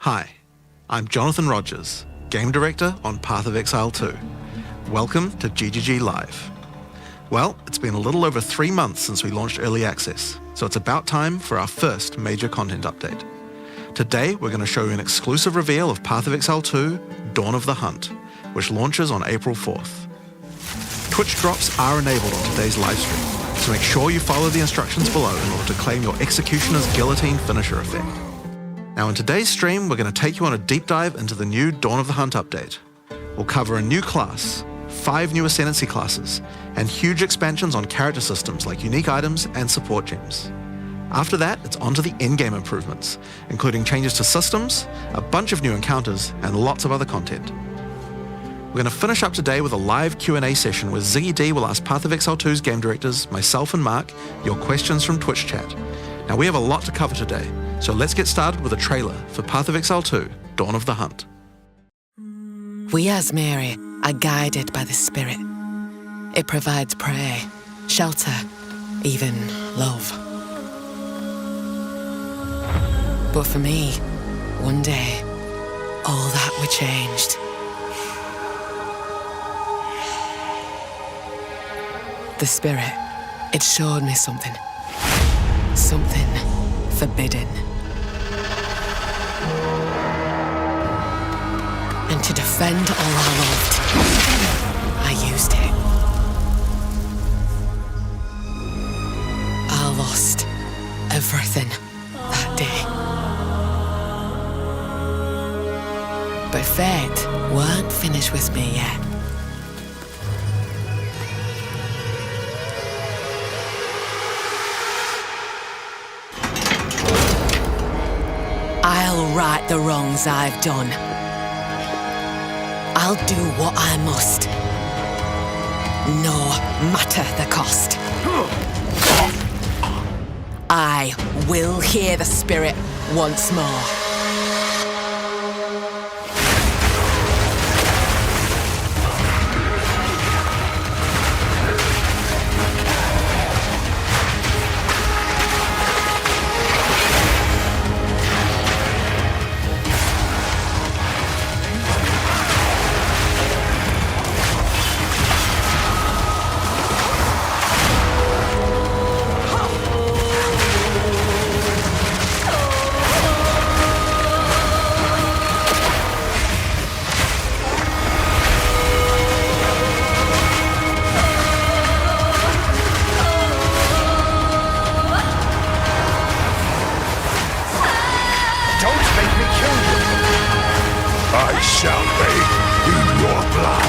Hi, I'm Jonathan Rogers, Game Director on Path of Exile 2. Welcome to GGG Live. Well, it's been a little over 3 months since we launched Early Access, so it's about time for our first major content update. Today, we're going to show you an exclusive reveal of Path of Exile 2, Dawn of the Hunt, which launches on April 4th. Twitch drops are enabled on today's livestream, so make sure you follow the instructions below in order to claim your Executioner's Guillotine finisher effect. Now in today's stream, we're going to take you on a deep dive into the new Dawn of the Hunt update. We'll cover a new class, 5 new Ascendancy classes, and huge expansions on character systems like unique items and support gems. After that, it's on to the in-game improvements, including changes to systems, a bunch of new encounters, and lots of other content. We're going to finish up today with a live Q&A session where Ziggy D will ask Path of Exile 2's game directors, myself and Mark, your questions from Twitch chat. Now we have a lot to cover today, so let's get started with a trailer for Path of Exile 2, Dawn of the Hunt. We as Mary are guided by the Spirit. It provides prey, shelter, even love. But for me, one day, all that were changed. The Spirit, it showed me something. Something forbidden. And to defend all I loved, I used it. I lost everything that day. But fate weren't finished with me yet. I'll right the wrongs I've done. I'll do what I must, no matter the cost. I will hear the Spirit once more. Shall bathe in your blood.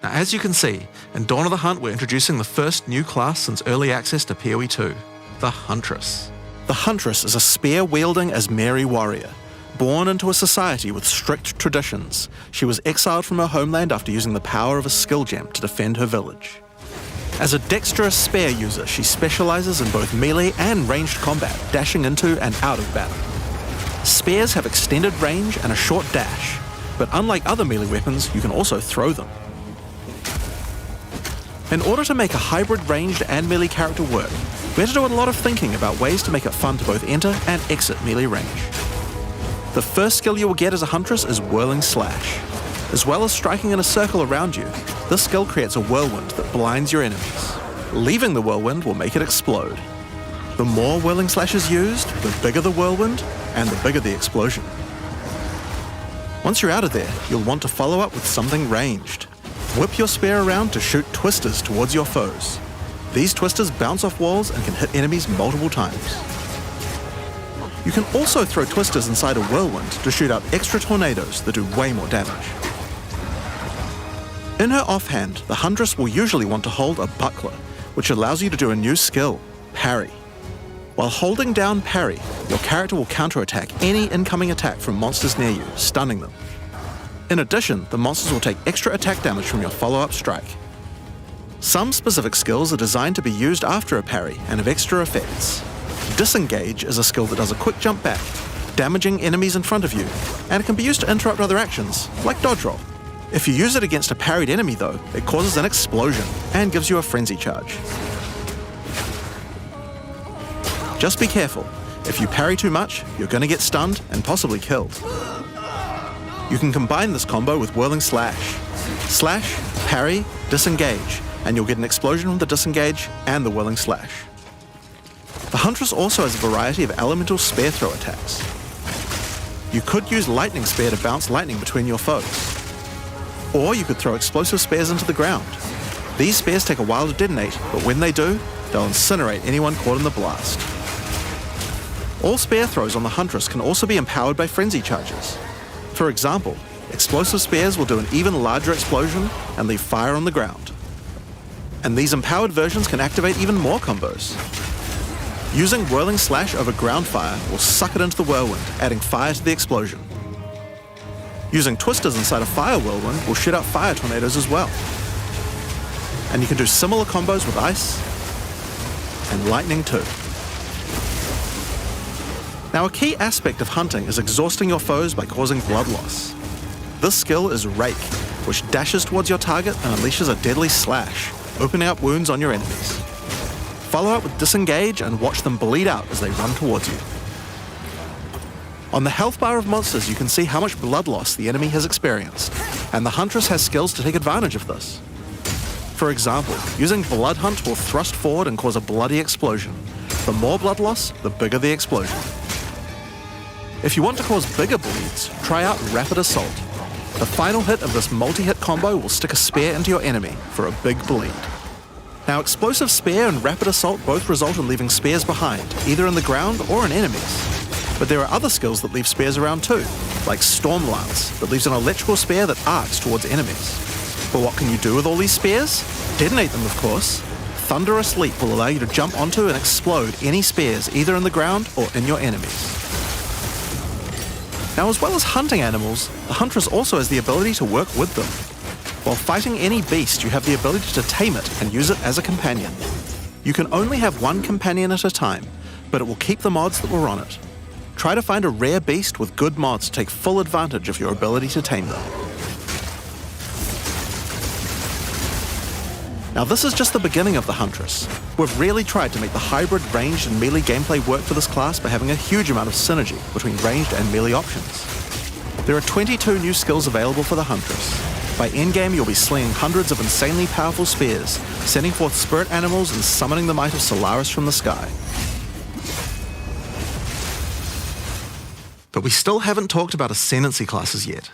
Now, as you can see, in Dawn of the Hunt, we're introducing the first new class since early access to PoE 2, the Huntress. The Huntress is a spear-wielding Asmeri warrior. Born into a society with strict traditions, she was exiled from her homeland after using the power of a skill gem to defend her village. As a dexterous spear user, she specializes in both melee and ranged combat, dashing into and out of battle. Spears have extended range and a short dash, but unlike other melee weapons, you can also throw them. In order to make a hybrid ranged and melee character work, we had to do a lot of thinking about ways to make it fun to both enter and exit melee range. The first skill you will get as a Huntress is Whirling Slash. As well as striking in a circle around you, this skill creates a whirlwind that blinds your enemies. Leaving the whirlwind will make it explode. The more Whirling Slash is used, the bigger the whirlwind, and the bigger the explosion. Once you're out of there, you'll want to follow up with something ranged. Whip your spear around to shoot twisters towards your foes. These twisters bounce off walls and can hit enemies multiple times. You can also throw twisters inside a whirlwind to shoot out extra tornadoes that do way more damage. In her offhand, the Huntress will usually want to hold a buckler, which allows you to do a new skill, parry. While holding down parry, your character will counterattack any incoming attack from monsters near you, stunning them. In addition, the monsters will take extra attack damage from your follow-up strike. Some specific skills are designed to be used after a parry and have extra effects. Disengage is a skill that does a quick jump back, damaging enemies in front of you, and it can be used to interrupt other actions, like dodge roll. If you use it against a parried enemy though, it causes an explosion and gives you a frenzy charge. Just be careful. If you parry too much, you're going to get stunned and possibly killed. You can combine this combo with whirling slash. Slash, parry, disengage, and you'll get an explosion from the disengage and the whirling slash. The Huntress also has a variety of elemental spear throw attacks. You could use lightning spear to bounce lightning between your foes. Or you could throw explosive spears into the ground. These spears take a while to detonate, but when they do, they'll incinerate anyone caught in the blast. All spear throws on the Huntress can also be empowered by frenzy charges. For example, explosive spears will do an even larger explosion and leave fire on the ground. And these empowered versions can activate even more combos. Using whirling slash over ground fire will suck it into the whirlwind, adding fire to the explosion. Using twisters inside a fire whirlwind will shoot out fire tornadoes as well. And you can do similar combos with ice and lightning too. Now, a key aspect of hunting is exhausting your foes by causing blood loss. This skill is Rake, which dashes towards your target and unleashes a deadly slash, opening up wounds on your enemies. Follow up with disengage and watch them bleed out as they run towards you. On the health bar of monsters, you can see how much blood loss the enemy has experienced, and the Huntress has skills to take advantage of this. For example, using Blood Hunt will thrust forward and cause a bloody explosion. The more blood loss, the bigger the explosion. If you want to cause bigger bleeds, try out Rapid Assault. The final hit of this multi-hit combo will stick a spear into your enemy for a big bleed. Now, Explosive Spear and Rapid Assault both result in leaving spears behind, either in the ground or in enemies. But there are other skills that leave spears around too, like Storm Lance, that leaves an electrical spear that arcs towards enemies. But what can you do with all these spears? Detonate them, of course. Thunderous Leap will allow you to jump onto and explode any spears either in the ground or in your enemies. Now, as well as hunting animals, the Huntress also has the ability to work with them. While fighting any beast, you have the ability to tame it and use it as a companion. You can only have one companion at a time, but it will keep the mods that were on it. Try to find a rare beast with good mods to take full advantage of your ability to tame them. Now, this is just the beginning of the Huntress. We've really tried to make the hybrid ranged and melee gameplay work for this class by having a huge amount of synergy between ranged and melee options. There are 22 new skills available for the Huntress. By endgame, you'll be slinging hundreds of insanely powerful spears, sending forth spirit animals and summoning the might of Solaris from the sky. But we still haven't talked about ascendancy classes yet.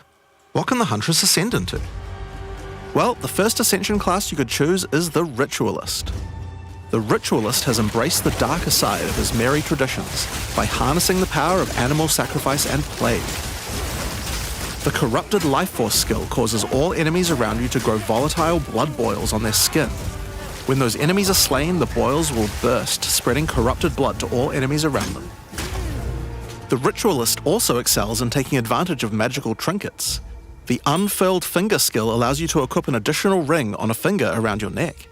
What can the Huntress ascend into? Well, the first ascension class you could choose is the Ritualist. The Ritualist has embraced the darker side of his merry traditions by harnessing the power of animal sacrifice and plague. The Corrupted Life Force skill causes all enemies around you to grow volatile blood boils on their skin. When those enemies are slain, the boils will burst, spreading corrupted blood to all enemies around them. The Ritualist also excels in taking advantage of magical trinkets. The Unfurled Finger skill allows you to equip an additional ring on a finger around your neck.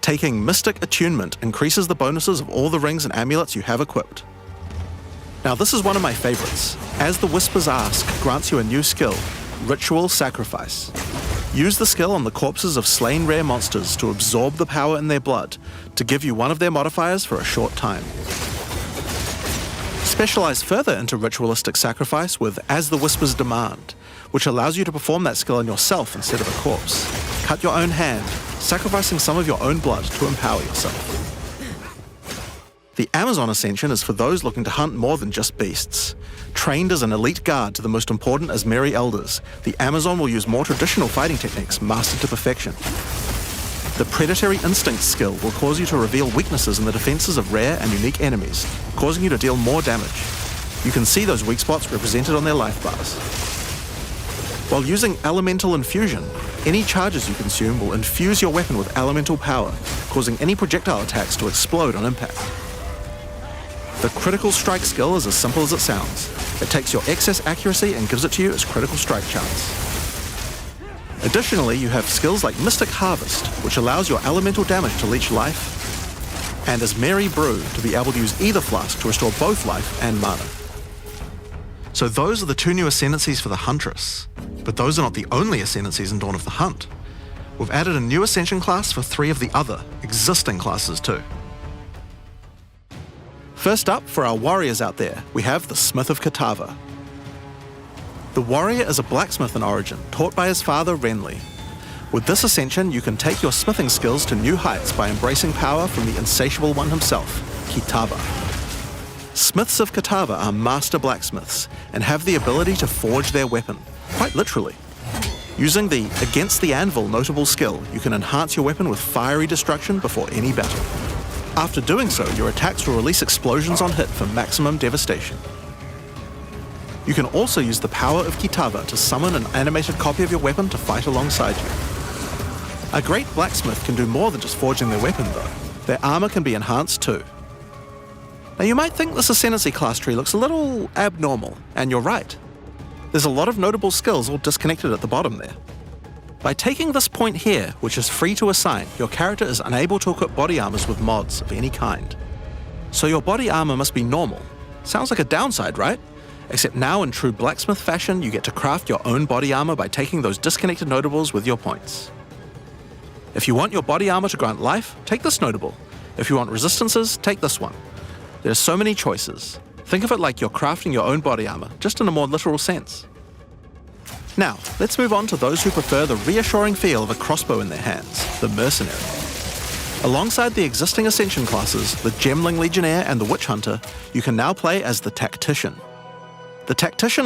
Taking Mystic Attunement increases the bonuses of all the rings and amulets you have equipped. Now, this is one of my favorites. As the Whispers Ask grants you a new skill, Ritual Sacrifice. Use the skill on the corpses of slain rare monsters to absorb the power in their blood to give you one of their modifiers for a short time. Specialize further into Ritualistic Sacrifice with As the Whispers Demand, which allows you to perform that skill on yourself instead of a corpse. Cut your own hand, sacrificing some of your own blood to empower yourself. The Amazon Ascension is for those looking to hunt more than just beasts. Trained as an elite guard to the most important Asmeri elders, the Amazon will use more traditional fighting techniques mastered to perfection. The Predatory Instinct skill will cause you to reveal weaknesses in the defenses of rare and unique enemies, causing you to deal more damage. You can see those weak spots represented on their life bars. While using elemental infusion, any charges you consume will infuse your weapon with elemental power, causing any projectile attacks to explode on impact. The critical strike skill is as simple as it sounds. It takes your excess accuracy and gives it to you as critical strike chance. Additionally, you have skills like Mystic Harvest, which allows your elemental damage to leech life, and as Merry Brew to be able to use either flask to restore both life and mana. So those are the 2 new ascendancies for the Huntress, but those are not the only ascendancies in Dawn of the Hunt. We've added a new ascension class for 3 of the other existing classes too. First up, for our warriors out there, we have the Smith of Kitava. The warrior is a blacksmith in origin, taught by his father Renly. With this ascension, you can take your smithing skills to new heights by embracing power from the insatiable one himself, Kitava. Smiths of Kitava are master blacksmiths and have the ability to forge their weapon, quite literally. Using the Against the Anvil notable skill, you can enhance your weapon with fiery destruction before any battle. After doing so, your attacks will release explosions on hit for maximum devastation. You can also use the power of Kitava to summon an animated copy of your weapon to fight alongside you. A great blacksmith can do more than just forging their weapon though. Their armor can be enhanced too. Now you might think this ascendancy class tree looks a little abnormal, and you're right. There's a lot of notable skills all disconnected at the bottom there. By taking this point here, which is free to assign, your character is unable to equip body armors with mods of any kind. So your body armor must be normal. Sounds like a downside, right? Except now in true blacksmith fashion, you get to craft your own body armor by taking those disconnected notables with your points. If you want your body armor to grant life, take this notable. If you want resistances, take this one. There's so many choices. Think of it like you're crafting your own body armor, just in a more literal sense. Now, let's move on to those who prefer the reassuring feel of a crossbow in their hands, the mercenary. Alongside the existing ascension classes, the Gemling Legionnaire and the Witch Hunter, you can now play as the Tactician. The Tactician